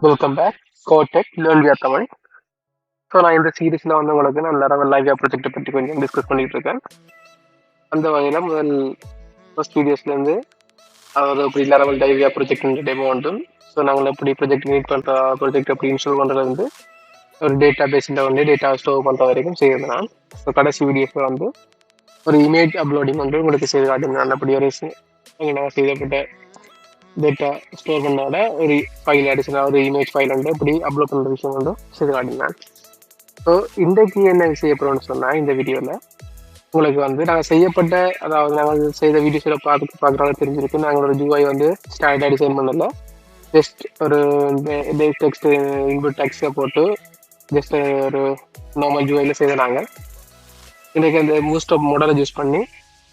Welcome back codec learn வியா Tamil. So நான் இந்த சீரீஸில் வந்து உங்களுக்கு நான் Laravel-9 ப்ராஜெக்டை பற்றி கொஞ்சம் டிஸ்கஸ் பண்ணிகிட்டு இருக்கேன். அந்த வகையில் ஃபர்ஸ்ட் வீடியோஸ்லேருந்து அதாவது எப்படி Laravel-9 ப்ராஜெக்ட் டெமோ உண்டும். ஸோ நாங்கள் எப்படி ப்ராஜெக்ட் மீட் பண்ணுற ப்ராஜெக்ட் எப்படி இன்ஸ்டால் பண்ணுறது வந்து ஒரு டேட்டா பேஸில் வந்து டேட்டா ஸ்டோர் பண்ணுற வரைக்கும் செய்யுது நான். ஸோ கடைசி வீடியோஸில் வந்து ஒரு இமேஜ் அப்லோடிங் வந்து உங்களுக்கு செய்து காட்டியிருந்தேன். அப்படி ஒரு நாங்கள் செய்யப்பட்ட டேட்டா ஸ்டோர் பண்ணோட ஒரு ஃபைல் அடிஷனல் ஒரு இமேஜ் ஃபைல் வந்து இப்படி அப்லோட் பண்ணுற விஷயம் வந்து செய்து காட்டினேன். ஸோ இன்றைக்கு என்ன செய்யப்படுறோம்னு சொன்னால் இந்த வீடியோவில் உங்களுக்கு வந்து நாங்கள் செய்யப்பட்ட அதாவது நாங்கள் செய்த வீடியோஸில் பார்க்குறவங்க தெரிஞ்சிருக்கு. நாங்கள் ஒரு ஜூஐ வந்து ஸ்டாண்டர்டாக டிசைன் பண்ணல, ஜஸ்ட் ஒரு டெக்ஸ்ட் இன்புட் டெக்ஸ்ட்டை போட்டு ஜஸ்ட் ஒரு நார்மல் ஜூஐயில் செய்த நாங்கள் இன்றைக்கு அந்த பூட்ஸ்ட்ராப் மாடலை யூஸ் பண்ணி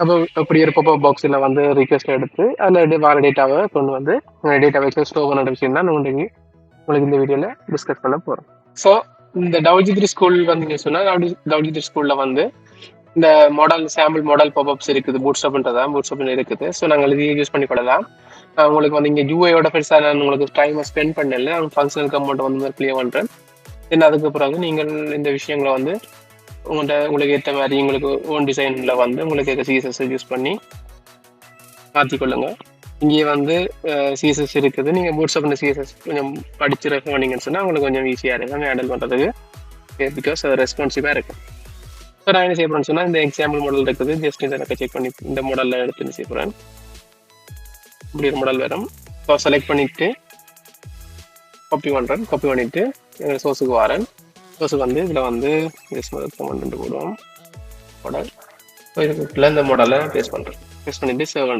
அப்போ அப்படி ஒரு பாப்பப் பாக்ஸில் வந்து ரிக்வெஸ்ட் எடுத்து அதில் வர டேட்டாவை கொண்டு வந்து டேட்டா பேஸில் ஸ்டோர் பண்ணுற விஷயம் தான் உங்களுக்கு இந்த வீடியோவில் டிஸ்கஸ் பண்ண போகிறோம். ஸோ இந்த WG3 ஸ்கூல் வந்து சொன்னால் WG3 ஸ்கூலில் வந்து இந்த மாடல் சாம்பிள் மாடல் பாப்பப்ஸ் இருக்குது, பூட்ஸ்ட்ராப் இருக்குது. ஸோ நாங்கள் இதையும் யூஸ் பண்ணி கொள்ளலாம். உங்களுக்கு வந்து இங்கே யூஐயோட பெருசாக நான் உங்களுக்கு டைமை ஸ்பெண்ட் பண்ணல, நான் ஃபங்க்ஷனல் கமெண்ட் வந்து கிளியர் பண்ணுறேன். தென் அதுக்கு பிறகு நீங்கள் இந்த விஷயங்களை வந்து உங்களுக்கு ஏற்ற மாதிரி உங்களுக்கு ஓன் டிசைனில் வந்து உங்களுக்கு சிஎஸ்எஸ் யூஸ் பண்ணி மாற்றிக்கொள்ளுங்க. இங்கே வந்து சிஎஸ்எஸ் இருக்குது. நீங்கள் பூட்ஸ்ட்ராப் சிஎஸ்எஸ் கொஞ்சம் படிச்சு ரெஃபர் பண்ணீங்கன்னு சொன்னால் உங்களுக்கு கொஞ்சம் ஈஸியாக இருக்கும் ஹேண்டில் பண்ணுறதுக்கு, பிகாஸ் அது ரெஸ்பான்சிவாக இருக்கும். ஸோ நான் என்ன செய்ய போகிறேன்னு சொன்னால் இந்த எக்ஸாம்பிள் மாடல் இருக்குது, ஜஸ்ட் இதை எனக்கு செக் பண்ணி இந்த மாடலில் எடுத்து என்ன செய்ய போகிறேன். இப்படி ஒரு மாடல் வரும். ஸோ செலக்ட் பண்ணிவிட்டு காப்பி பண்ணிவிட்டு சோர்ஸுக்கு வரேன். சோர்ஸுக்கு வந்து இதில் வந்து கமெண்ட் போடுவோம் மாடல். ஸோ இதுக்குள்ள இந்த மாடலை பேஸ்ட் பண்ணிவிட்டு சேவ்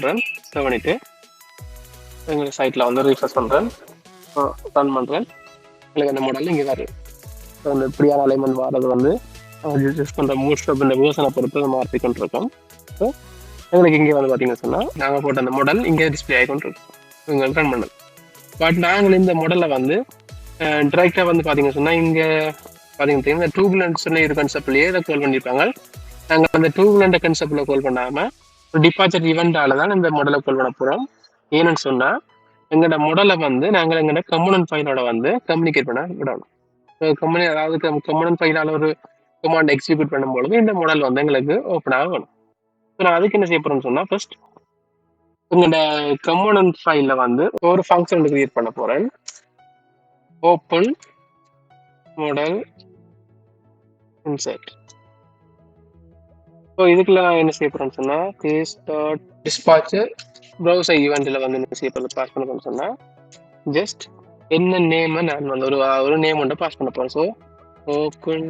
பண்ணிவிட்டு எங்கள் சைட்டில் வந்து ரீஃப்ரெஷ் பண்ணுறேன், ரன் பண்ணுறேன். எங்களுக்கு அந்த மாடல் இங்கே வருது. ஸோ அந்த இப்படியான அலைன்மெண்ட் வர்றது வந்து யூஸ் பண்ணுற பூட்ஸ்ட்ராப் இந்த வேர்ஷனை பொறுத்து மாற்றி கொண்டிருக்கோம். ஸோ எங்களுக்கு இங்கே வந்து பார்த்தீங்கன்னு சொன்னால் நாங்கள் போட்ட அந்த மாடல் இங்கே டிஸ்பிளே ஆகி கொண்டிருக்கோம் எங்களுக்கு ரன் பண்ணது. பட் நாங்கள் இந்த மாடலில் வந்து டிரெக்டாக வந்து பார்த்தீங்கன்னு சொன்னால் இங்கே பார்த்தீங்கன்னா இந்த டூபுலன்ட் சொல்லி ஒரு கன்செப்ட்லேயே இதை கால் பண்ணியிருப்பாங்க. நாங்கள் அந்த டூபுலண்ட் கன்செப்டில் கால் பண்ணாமல் ஒரு டிபார்ச்சர் ஈவெண்ட்டால் தான் இந்த மாடலை கால் பண்ண போகிறோம். ஏன்னு சொன்னால் எங்களோட மாடலை வந்து நாங்கள் எங்களோட கம்பனன்ட் ஃபைலோட வந்து கம்யூனிகேட் பண்ண விடணும். அதாவது கம்பனன்ட் ஃபைலால் ஒரு கமாண்ட் எக்ஸிக்யூட் பண்ணும்பொழுது இந்த மாடல் வந்து எங்களுக்கு ஓப்பன் ஆகணும். ஸோ நான் அதுக்கு என்ன செய்ய போகிறேன்னு சொன்னால் ஃபர்ஸ்ட் எங்களோட கம்பனன்ட் ஃபைலில் வந்து ஒரு ஃபங்க்ஷன் கிரியேட் பண்ண போகிறேன். Open model insert. ஸோ இதுக்குள்ள நான் என்ன செய்ய போகிறேன்னு சொன்னால் dispatcher ப்ரௌசர் ஈவெண்ட்டில் வந்து என்ன செய்ய போகிறது பாஸ் பண்ண போகிறேன்னு சொன்னால் ஜஸ்ட் என்ன நேமை நான் வந்து ஒரு நேம் ஒன்று பாஸ் பண்ண போகிறேன். ஸோ ஓப்பன்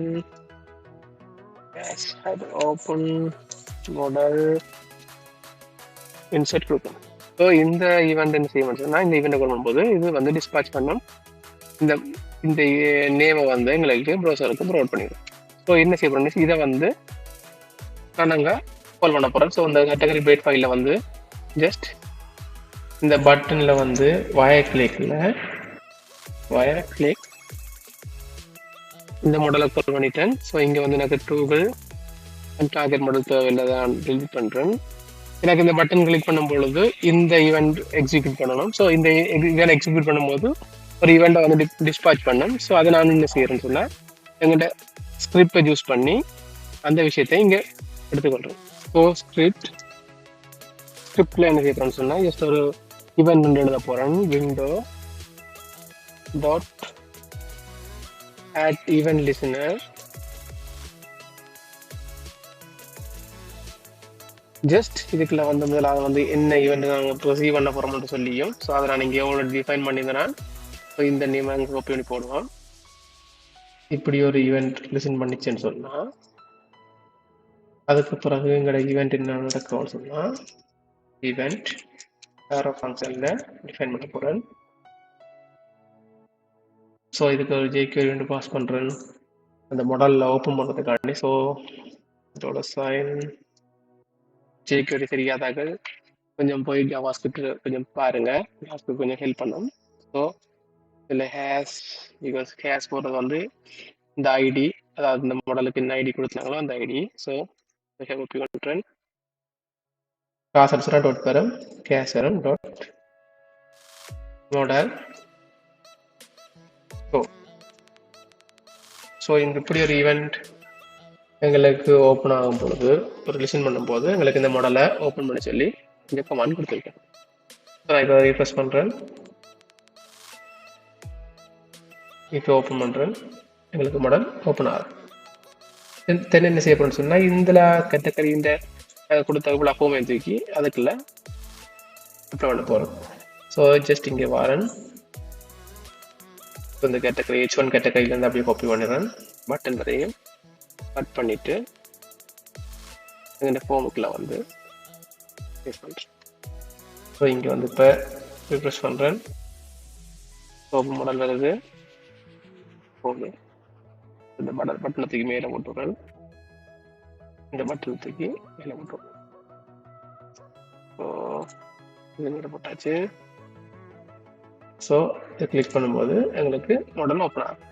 மாடல் இன்சர்ட் கொடுக்கணும். ஸோ இந்த ஈவெண்ட் என்ன செய்ய சொன்னால் இந்த ஈவெண்ட்டை கால் பண்ணும்போது இது வந்து டிஸ்பாச் பண்ணோம். இந்த நேமை வந்து எங்களுக்கு ப்ரௌசருக்கு ப்ரொவைட் பண்ணிடுவோம். ஸோ என்ன செய்ய போகிறோம், இதை வந்து நாங்கள் கால் பண்ண போகிறோம். ஸோ இந்த கேட்டகரி பேட் ஃபைலில் வந்து ஜஸ்ட் இந்த பட்டனில் வந்து வயர் கிளிக் இந்த மாடலை கால் பண்ணிட்டேன். ஸோ இங்கே வந்து எனக்கு டூபிள் அண்ட் டார்கெட் மாடல் தேவையில்லை தான் டெலிட் பண்ணுறேன். எனக்கு இந்த பட்டன் கிளிக் பண்ணும் பொழுது இந்த ஈவெண்ட் எக்ஸிக்யூட் பண்ணணும். ஸோ இந்த ஈவெண்ட் எக்ஸிக்யூட் பண்ணும்போது ஒரு ஈவெண்ட்டை வந்து டிஸ்பாச் பண்ணணும். ஸோ அதை நான் என்ன செய்யறேன்னு சொன்னால் எங்கிட்ட ஸ்கிரிப்டை யூஸ் பண்ணி அந்த விஷயத்தை இங்கே எடுத்துக்கொள்கிறேன். ஸோ ஸ்கிரிப்டில் என்ன செய்யறேன்னு சொன்னால் ஜஸ்ட் ஒரு ஈவெண்ட் வந்து எழுத போகிறேன். Window dot add event listener just இதுக்குள்ள வந்து முதல்ல வந்து என்ன ஈவெண்ட் நாங்கள் ப்ரொசீவ் பண்ண போகிறோம்னு சொல்லியும் ஸோ அதை நான் இங்கே எவ்வளோ டிஃபைன் பண்ணியிருந்தேன். ஸோ இந்த நேம் அங்கே காப்பி பண்ணி போடுவோம். இப்படி ஒரு ஈவெண்ட் லிசன் பண்ணிச்சேன்னு சொன்னால் அதுக்கு பிறகு எங்களோட ஈவெண்ட் என்ன நடக்கும்னு சொன்னால் ஈவெண்ட் வேறு ஃபங்க்ஷனில் டிஃபைன் பண்ண போகிறேன். ஸோ இதுக்கு ஒரு ஜேக்யூரி வந்து பாஸ் பண்ணுறேன் அந்த மாடலில் ஓப்பன் பண்ணுறதுக்காண்டி. ஸோ இதோட சைன் ஜேக்யூரி தெரியாதார்கள் கொஞ்சம் போய் ஜாவாஸ்கிரிப்ட் கொஞ்சம் பாருங்கள், ஜாவாஸ்கிரிப்ட் கொஞ்சம் ஹெல்ப் பண்ணும். ஸோ இதில் ஹேஷ் போடுறது வந்து இந்த ஐடி அதாவது இந்த மாடலுக்கு என்ன ஐடி கொடுத்தாங்களோ அந்த ஐடி. ஸோ காப்பி பண்ணுறேன். காசல்சரா டாட் பெரும் கேசரம் டாட் மாடல். ஸோ இந்த இப்படி ஒரு ஈவெண்ட் எங்களுக்கு ஓப்பன் ஆகும்போது, ஒரு லிசன் பண்ணும்போது எங்களுக்கு இந்த மாடலை ஓப்பன் பண்ண சொல்லி இங்கே கமாண்ட் கொடுத்துருக்கேன். நான் இப்போ ரீஃப்ரெஷ் பண்ணுறேன். இப்போ ஓப்பன் பண்ணுறேன். எங்களுக்கு மாடல் ஓப்பன் ஆகும். தென் என்ன செய்ய போகிறேன்னு சொன்னால், இதில் கேட்டகரி இந்த கொடுத்த இவ்வளோ ஃபோமை தூக்கி அதுக்குள்ள அப்ளை பண்ண போகிறோம். ஸோ ஜஸ்ட் இங்கே வரேன். இந்த கேட்டகரி H1 கேட்டகரியிலேருந்து அப்படியே காப்பி பண்ணிடுறேன். பட்டன் வரையும் கட் பண்ணிவிட்டு இந்த ஃபோமுக்குள்ளே வந்து பேஸ்ட் பண்ணுறேன். ஸோ இங்கே வந்து இப்போ ரிஃப்ரெஷ் பண்ணுறேன். ஓப்பன் மாடல் வருது. ஓகே, இந்த பட்டனை தூக்கி மேலே போட்டுறேன். இந்த பட்டனை தூக்கி மேலே போட்டுறேன். ஸோ இது மேலே போட்டாச்சு. ஸோ இதை கிளிக் பண்ணும்போது எங்களுக்கு மாடல் ஓப்பன் ஆகும்.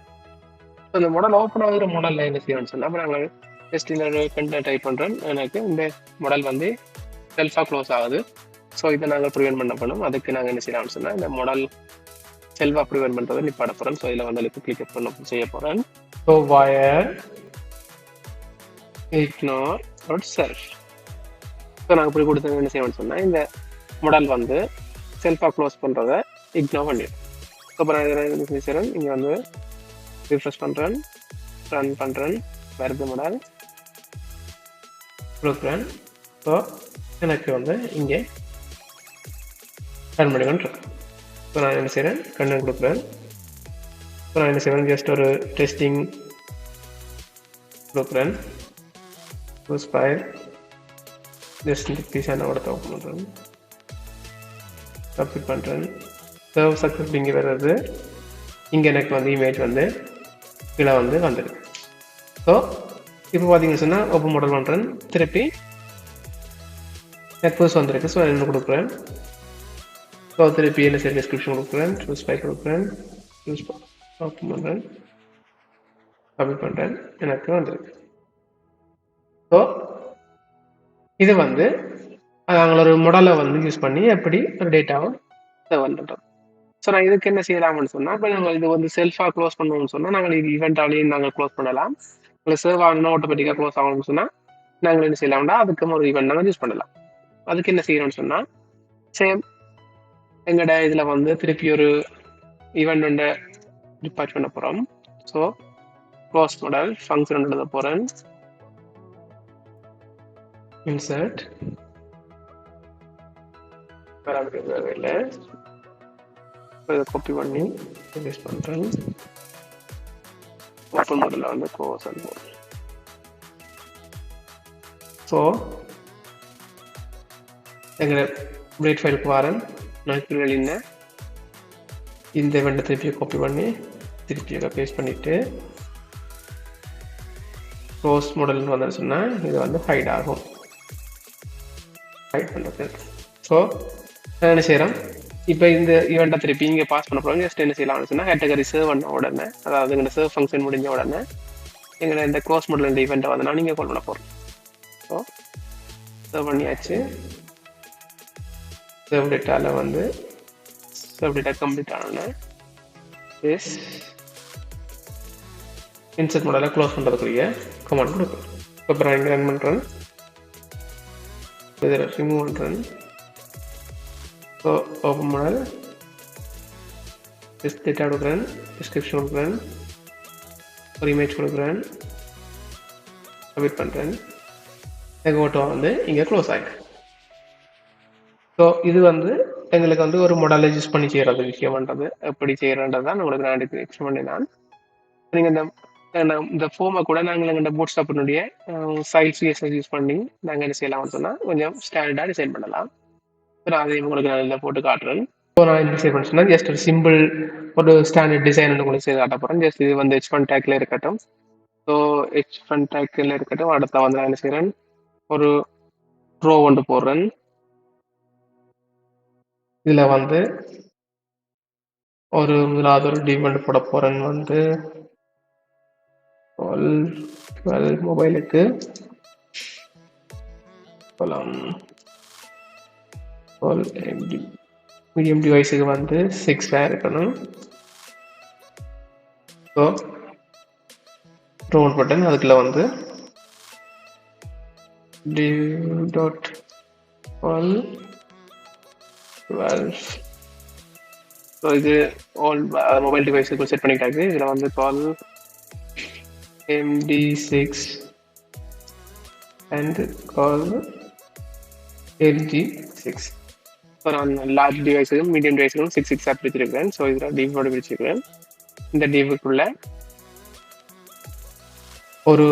ஸோ இந்த மாடல் ஓப்பன் ஆகுற மாடலில் என்ன செய்யணும்னு சொன்னால், அப்போ நாங்கள் ஜஸ்ட் இந்த கண்டென்ட் டைப் பண்ணுறேன். எனக்கு இந்த மாடல் வந்து செல்ஃபாக க்ளோஸ் ஆகுது. ஸோ இதை நாங்கள் ப்ரிவென்ட் பண்ண போனோம். அதுக்கு நாங்கள் என்ன செய்யலாம்னு சொன்னால், இந்த மாடல் செல்ஃபாக ப்ரிவென்ட் பண்ணுறதை நிப்பாட போகிறேன். ஸோ இதில் வந்து கிளிக் செய்ய போகிறேன். So wire ignore dot self. So நாங்கள் இப்படி கொடுத்தது என்ன செய்யணும்னு சொன்னால், இந்த மாடல் வந்து செல்ஃபாக க்ளோஸ் பண்ணுறதை இக்னோர் பண்ணிடும். அப்புறம் என்ன செய்கிறேன், இங்கே வந்து ரிஃப்ரெஷ் பண்ணுறேன், ரன் பண்ணுறேன், வருது மாடல் கொடுக்குறேன். ஸோ எனக்கு வந்து இங்கே ரன் பண்ணி பண்ணுறேன். ஸோ நான் என்ன செய்கிறேன், கண்டென்ட் கொடுக்குறேன். ஸோ நான் என்ன செய்வேன், ஜஸ்ட் ஒரு டெஸ்டிங் கொடுக்குறேன். ஃபைல் ஜஸ்ட் இந்த பீஸாக நான் ஓப்பன் பண்ணுறேன், சப்மிட் பண்ணுறேன். சர்வ் சக்ஸஸ் இங்கே வருது. இங்கே எனக்கு வந்து இமேஜ் வந்து கீழே வந்து வந்துடுது. ஸோ இப்போ பார்த்தீங்கன்னு சொன்னால் ஓப்பன் மாடல் பண்ணுறேன். திருப்பி நெட்வொர்க்ஸ் வந்துருக்கு. ஸோ என்ன கொடுக்குறேன். ஸோ திருப்பி என்ன சரி டிஸ்கிரிப்ஷன் கொடுக்குறேன், சூஸ் ஃபைல் கொடுக்குறேன், சூஸ் ஓப்பன் பண்ணுறேன், சப்மிட் பண்ணுறேன். எனக்கு வந்துருக்கு. ஸோ இது வந்து நாங்கள் ஒரு மாடலை வந்து யூஸ் பண்ணி எப்படி ஒரு டேட்டாவை சேவ் பண்ணுறோம். ஸோ நான் இதுக்கு என்ன செய்யலாம்னு சொன்னால், இப்போ நாங்கள் இது வந்து செல்ஃபாக க்ளோஸ் பண்ணணும்னு சொன்னால், நாங்கள் இது ஈவெண்ட்டாலையும் நாங்கள் க்ளோஸ் பண்ணலாம். உங்களுக்கு சேவ் ஆகணும் ஆட்டோமேட்டிக்காக க்ளோஸ் ஆகணும்னு சொன்னால், நாங்கள் என்ன செய்யலாம்னா அதுக்கு ஒரு ஈவெண்ட் நாங்கள் யூஸ் பண்ணலாம். அதுக்கு என்ன செய்யணும்னு சொன்னால், சேம் எங்களோட இதில் வந்து திருப்பி ஒரு ஈவெண்ட் ஒன்று டிபார்ட் பண்ண போகிறோம். ஸோ க்ளோஸ் மாடல் ஃபங்க்ஷன் எழுத போகிறேன். இன்சர்ட் தேவையில்லை. இதை காப்பி பண்ணி பேஸ்ட் பண்ணுறேன். ஓப்பன் மாடலில் வந்து க்ளோஸ் போடுறேன். ஸோ எங்களை பிரேட் ஃபைலுக்கு வரேன். நான் வெளியின இந்த இவெண்ட்டை திருப்பி காப்பி பண்ணி திருப்பி பேஸ்ட் பண்ணிவிட்டு க்ளோஸ் மாடல்னு வந்து சொன்னால் இது வந்து ஹைட் ஆகும். ஹைட் பண்ணுறது. ஸோ நான் என்ன செய்கிறேன், இப்போ இந்த ஈவெண்ட்டை திருப்பி இங்கே பாஸ் பண்ண போகிறோம். ஜஸ்ட் என்ன செய்யலாம்னு சொன்னால், கேட்டகரி சேவ் பண்ண உடனே, அதாவது எங்கள் சேவ் ஃபங்க்ஷன் முடிஞ்ச உடனே எங்களை இந்த க்ளோஸ் மாடல் இந்த ஈவெண்ட்டை வந்து நான் நீங்கள் கால் பண்ண போகிறோம். ஸோ சேவ் பண்ணியாச்சு. சேவ் டேட்டாவில் வந்து சேவ் டேட்டா கம்ப்ளீட் ஆனோடனே இன்சர்ட் மாடலை க்ளோஸ் பண்ணுறதுக்குரிய கமாண்ட் கொடுக்கும். அப்புறம் இங்கே ரன் பண்ணுறேன், இதில் ரிமூவ் பண்ணுறேன். ஸோ ஓப்பன் மாடல் டேட்டா கொடுக்குறேன், டிஸ்கிரிப்ஷன் கொடுக்குறேன், ஒரு இமேஜ் கொடுக்குறேன், சப்மிட் பண்ணுறேன். எங்கள் ஓட்டோ வந்து இங்கே க்ளோஸ் ஆகிடும். ஸோ இது வந்து எங்களுக்கு வந்து ஒரு மாடலை யூஸ் பண்ணி செய்கிறது விஷயம் பண்ணுறது எப்படி செய்கிறன்றது தான் உங்களுக்கு நான் எக்ஸ்பிளைன் பண்ணினான். நீங்கள் இந்த ஃபோமை கூட நாங்கள் எங்கள் பூட்ஸ்ட்ராப்பினுடைய ஃபைல் சிஎஸ்எஸ் யூஸ் பண்ணி நாங்கள் என்ன செய்யலாம்னு சொன்னால் கொஞ்சம் ஸ்டாண்டர்டாக டிசைன் பண்ணலாம். நான் அதையும் உங்களுக்கு நான் இதில் போட்டு காட்டுறேன். ஸோ நான் என்ன டிசைன் பண்ண சொன்னால், ஜஸ்ட் ஒரு சிம்பிள் ஒரு ஸ்டாண்டர்ட் டிசைன் உங்களுக்கு செய்து காட்ட போகிறேன். ஜஸ்ட் இது வந்து H1 டேக்கில் இருக்கட்டும். ஸோ H1 டேக்கில் இருக்கட்டும். அடுத்த வந்து நான் என்ன செய்கிறேன், ஒரு ரோ ஒன்று போடுறேன். இதில் வந்து ஒரு முதலாவது ஒரு டிவ் ஒன்று போட போகிறேன். வந்து all 12 மொபைலுக்கு போகலாம். all மீடியம் டிவைஸுக்கு வந்து 6 இருக்கணும். ஸோ ரோட் பட்டன் அதுக்குள்ள வந்து div.all 12. ஸோ இது ஆல் மொபைல் டிவைஸுக்கு செட் பண்ணிக்கிட்டாங்க. இதில் வந்து கால் MD6 and call LG6. So நான் லார்ஜ் டிவைஸுக்கும் மீடியம் டிவைஸுக்கும் 6 பிரிச்சிருக்கிறேன். ஸோ இதில் டிவோட பிரிச்சிருக்கிறேன். இந்த டிவுக்குள்ள ஒரு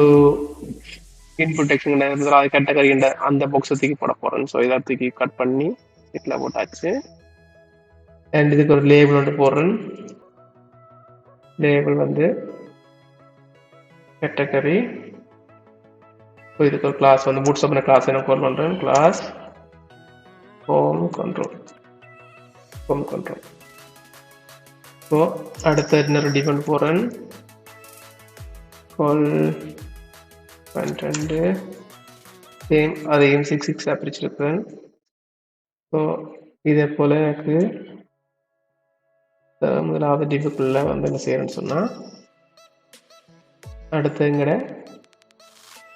இன்புட் டெக்ஸ்ட் அது கேட்டகரி அந்த பாக்ஸை தூக்கி போட போகிறேன். ஸோ இதை தூக்கி கட் பண்ணி இதில் போட்டாச்சு. அண்ட் இதுக்கு ஒரு லேபிள் வந்து போடுறேன். லேபிள் வந்து கேட்டகரி. ஸோ இதுக்கு ஒரு கிளாஸ் வந்து பூட்ஸ்ட்ராப் கிளாஸ் என்ன கால் பண்ணுறேன். Class home control. ஸோ அடுத்த இன்னொரு டிஃபன் போகிறேன். கால் கண்டென்ட் சேம் அதையும் 6 பிரிச்சிருக்கிறேன். ஸோ இதே போல் எனக்கு முதலாவது டிஃபுக்குள்ளே வந்து என்ன செய்யணும்னு சொன்னால் அடுத்து எங்கட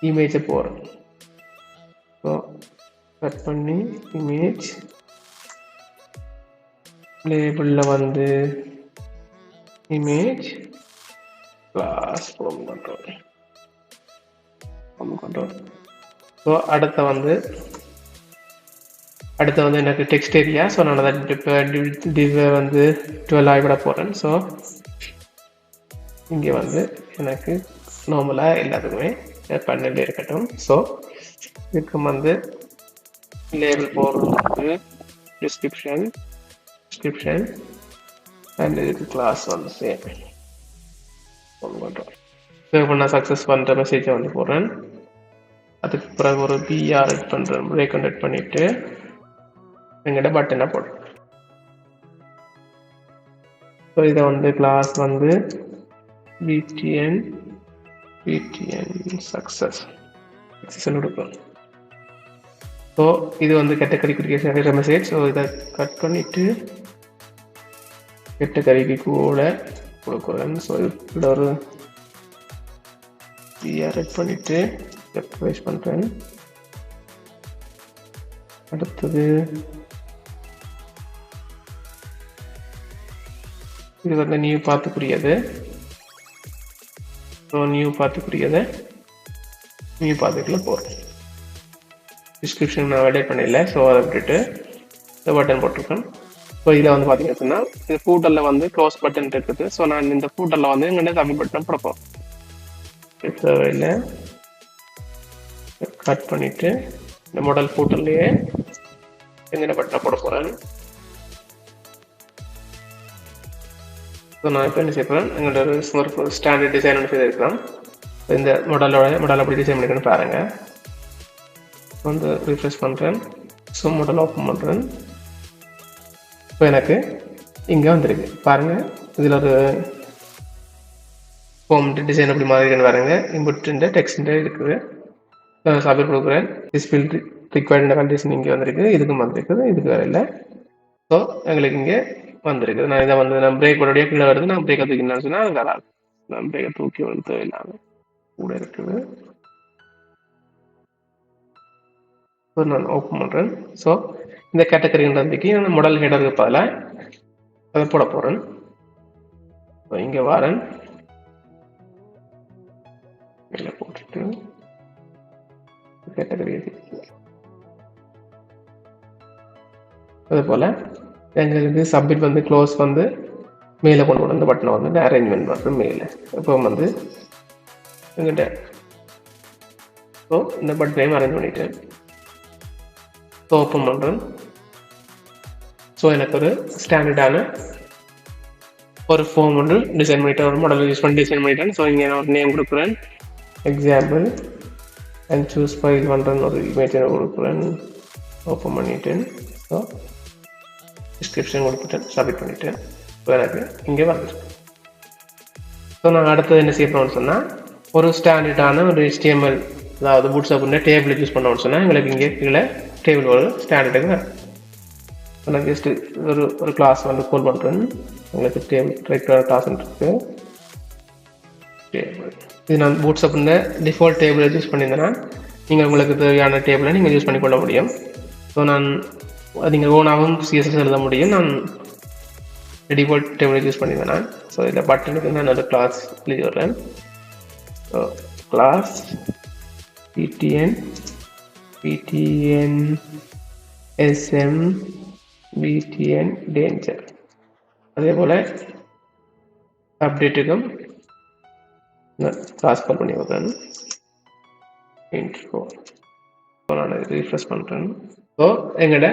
இமேஜை போகிறேன். ஸோ கட் பண்ணி இமேஜ் லேபிளில் வந்து image class home control. So அடுத்த வந்து எனக்கு டெக்ஸ்ட் ஏரியா. ஸோ நான் அதை டிவை வந்து 12 ஆகிவிட போகிறேன். ஸோ இங்கே வந்து எனக்கு நார்மலாக எல்லாத்துக்குமே பண்ணல இருக்கட்டும். ஸோ இதுக்கு வந்து லேபிள் போடுறதுக்கு டிஸ்கிரிப்ஷன் அண்ட் இதுக்கு கிளாஸ் வந்து சேவ் பண்ணுறோம். சேவ் பண்ண சக்ஸஸ் பண்ணுற மெசேஜை வந்து போடுறேன். அதுக்கு பிறகு ஒரு பிஆர் எட் பண்ணுறேன். பிரேக் எட் பண்ணிவிட்டு எங்கிட்ட பட்டனை போடுறேன். ஸோ இதை வந்து கிளாஸ் வந்து btn சக்ஸஸ் கொடுக்கும். ஸோ இது வந்து கேட்டகரி குறிக்கிற மெசேஜ். ஸோ இதை கட் பண்ணிவிட்டு கேட்டகரிக்கு கூட கொடுக்குறேன். ஸோ இப்படி ஒரு பிஆர் எட் பண்ணிவிட்டு பேஸ்ட் பண்ணுறேன். அடுத்தது இது வந்து நியூ பார்த்துக்குரியது. ஸோ நியூ பார்த்துக்குள்ள போகிறேன். டிஸ்கிரிப்ஷன் நான் எடிட் பண்ணிடல. ஸோ அதை விட்டுட்டு இந்த பட்டன் போட்டிருக்கேன். ஸோ இதில் வந்து பார்த்தீங்க அப்படின்னா இந்த ஃபூட்டரில் வந்து க்ளோஸ் பட்டன் இருக்குது. ஸோ நான் இந்த ஃபூட்டரில் வந்து எங்கிட்ட சப்மிட் பட்டன் போடப்போம். தேவையில்லை கட் பண்ணிவிட்டு இந்த மாடல் ஃபூட்டர்லேயே எங்கிட்ட பட்டனை போட போகிறேன். ஸோ நான் இப்போ என்ன செய்யறேன், எங்கள்கிட்ட ஒரு ஸ்டாண்டர்ட் டிசைன் ஒன்று செய்திருக்கிறோம். இந்த மாடல் அப்படி டிசைன் பண்ணிக்கணும் பாருங்கள். வந்து ரிஃப்ரெஷ் பண்ணுறேன். ஸோ மாடல் ஓப்பன் பண்ணுறேன். இப்போ எனக்கு இங்கே வந்துருக்கு பாருங்கள். இதில் ஒரு ஹோம் டிசைன் அப்படி மாதிரி பாருங்க. இன்புட் டெக்ஸ்ட் இருக்குது. சப்மிட் கொடுக்குறேன். டிஸ்பிள் ரிக்வயர்டு கண்டிஷன் இங்கே வந்திருக்கு. இதுக்கும் வந்திருக்குது. இதுக்கு வேறு இல்லை. ஸோ எங்களுக்கு இங்கே வந்திருக்கு. நான் இதை வந்து நான் பிரேக்கோடைய கீழே வருது. நான் பிரேக்கை தூக்கினேன்னு சொன்னால் அது வராது. நான் பிரேக்கை தூக்கி வந்து தேவையில்லாமல் கூட இருக்குது. ஸோ நான் ஓப்பன் பண்ணுறேன். ஸோ இந்த கேட்டகரின்றதுக்கு நான் மாடல் ஹெடருக்கு பதிலாக அதை போட போகிறேன். ஸோ இங்கே வரேன். இதில் போட்டுட்டு கேட்டகரி அதுபோல் எங்களுக்கு சப்மிட் வந்து க்ளோஸ் வந்து மேலே கொண்டு வர இந்த பட்டனை வந்து அரேஞ்ச்மெண்ட் பண்ணுறேன் மேலே. இப்போ வந்து எங்கிட்ட ஸோ இந்த பட்டனையும் அரேஞ்ச் பண்ணிட்டேன். ஸோ ஓப்பன் பண்ணுறேன். ஸோ எனக்கு ஒரு ஸ்டாண்டர்டான ஒரு ஃபார்ம் ஒன்று டிசைன் பண்ணிட்டேன். ஒரு மாடல் யூஸ் பண்ணி டிசைன் பண்ணிட்டேன். ஸோ இங்கே நான் ஒரு நேம் கொடுக்குறேன். எக்ஸாம்பிள் அண்ட் சூஸ் ஃபைல் பண்ணுறேன்னு ஒரு இமேஜை கொடுக்குறேன். ஓப்பன் பண்ணிட்டேன். ஸோ டிஸ்கிரிப்ஷன் கொடுத்துட்டேன். சப்மிட் பண்ணிட்டேன். ஸோ எனக்கு இங்கே வந்துருக்கு. ஸோ நான் அடுத்தது என்ன செய்ய போகிறோம்னு சொன்னால் ஒரு ஸ்டாண்டர்டான ஒரு HTML அதாவது பூட்ஸ்ட்ராப் டேபிள் யூஸ் பண்ணோம்னு சொன்னால் எங்களுக்கு இங்கே கீழே டேபிள் ஒரு ஸ்டாண்டர்டுங்க. நான் ஜஸ்ட் ஒரு கிளாஸ் வந்து கால் பண்ணுறேன். உங்களுக்கு டேபிள் ரெக்டான கிளாஸ் இருக்கு. இது நான் பூட்ஸ்ட்ராப் டிஃபால்ட் டேபிளை யூஸ் பண்ணியிருந்தேன்னா நீங்கள் உங்களுக்கு தேவையான டேபிளை நீங்கள் யூஸ் பண்ணிக்கொள்ள முடியும். ஸோ நான் நீங்கள் ஓனாகவும் CSS எழுத முடியும். நான் டிஃபால்ட் டேபிளை யூஸ் பண்ணியிருந்தேன் நான். ஸோ இதில் பட்டனுக்கு நான் ஒரு கிளாஸ் எழுதி வர்றேன். So class ptn sm btn danger. அதே போல் அப்டேட்டுக்கும் கிளாஸ் கால் பண்ணி வைக்கிறேன். இன்ட்ரோ நான் ரீஃப்ரெஷ் பண்ணுறேன். ஸோ எங்களோட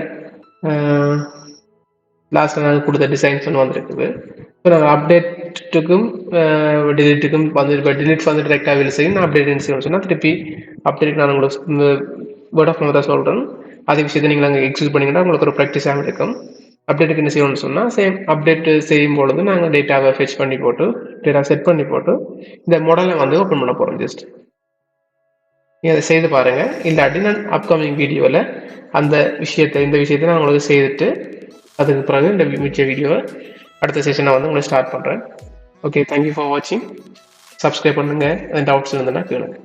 லாஸ்ட்டில் நாங்கள் கொடுத்த டிசைன்ஸ் ஒன்று வந்துருக்குது. ஸோ நாங்கள் அப்டேட்டுக்கும் டிலீட்டுக்கும் வந்து இப்போ டிலீட் வந்து டிரெக்டாக வேலை செய்யும். நான் அப்டேட் செய்யணும்னு சொன்னால் திருப்பி அப்டேட் நான் உங்களுக்கு வேர்ட் ஆஃப் மவுத்தாக சொல்கிறேன். அதே விஷயத்தை நீங்கள் நாங்கள் எக்ஸிக்யூட் பண்ணிங்கன்னா உங்களுக்கு ஒரு ப்ராக்டிஸாக இருக்கும். அப்டேட்டுக்கு என்ன செய்யணும்னு சொன்னால் சேம் அப்டேட் செய்யும் பொழுது நாங்கள் டேட்டாவை ஃபெச் பண்ணி போட்டு டேட்டா செட் பண்ணி போட்டு இந்த மாடலை வந்து ஓப்பன் பண்ண போகிறோம். ஜஸ்ட் நீங்கள் அதை செய்து பாருங்கள். இல்லாட்டி நான் அப்கமிங் வீடியோவில் இந்த விஷயத்தை நான் உங்களுக்கு செய்துட்டு அதுக்கு பிறகு இந்த மிச்ச வீடியோவை அடுத்த செஷனை வந்து உங்களுக்கு ஸ்டார்ட் பண்ணுறேன். ஓகே, தேங்க்யூ ஃபார் வாட்சிங். சப்ஸ்கிரைப் பண்ணுங்கள். டவுட்ஸ் இருந்ததுன்னா கேளுங்க.